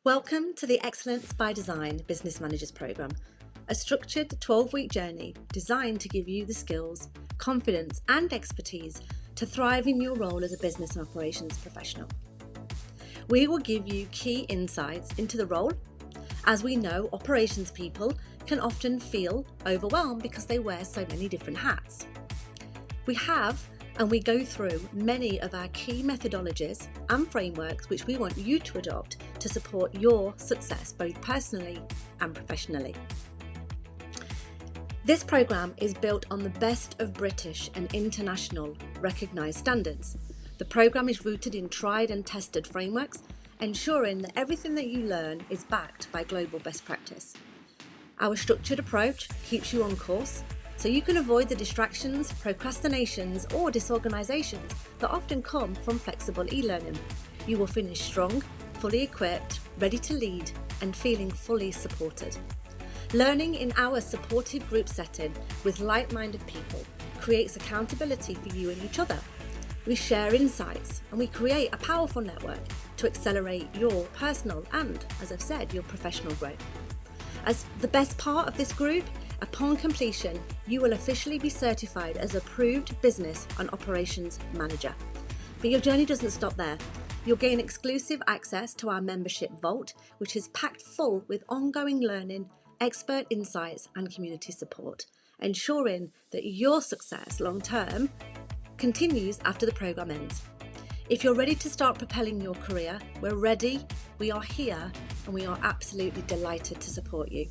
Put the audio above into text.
Welcome to the Excellence by Design Business Managers Programme, a structured 12-week journey designed to give you the skills, confidence and expertise to thrive in your role as a business and operations professional. We will give you key insights into the role, as we know operations people can often feel overwhelmed because they wear so many different hats. We go through many of our key methodologies and frameworks which we want you to adopt to support your success both personally and professionally. This programme is built on the best of British and international recognised standards. The programme is rooted in tried and tested frameworks, ensuring that everything that you learn is backed by global best practice. Our structured approach keeps you on course, so you can avoid the distractions, procrastinations or disorganisations that often come from flexible e-learning. You will finish strong, fully equipped, ready to lead and feeling fully supported. Learning in our supportive group setting with like-minded people creates accountability for you and each other. We share insights and we create a powerful network to accelerate your personal and, as I've said, your professional growth. As the best part of this group, upon completion, you will officially be certified as Approved Business and Operations Manager. But your journey doesn't stop there. You'll gain exclusive access to our membership vault, which is packed full with ongoing learning, expert insights and community support, ensuring that your success long-term continues after the programme ends. If you're ready to start propelling your career, we're ready, we are here, and we are absolutely delighted to support you.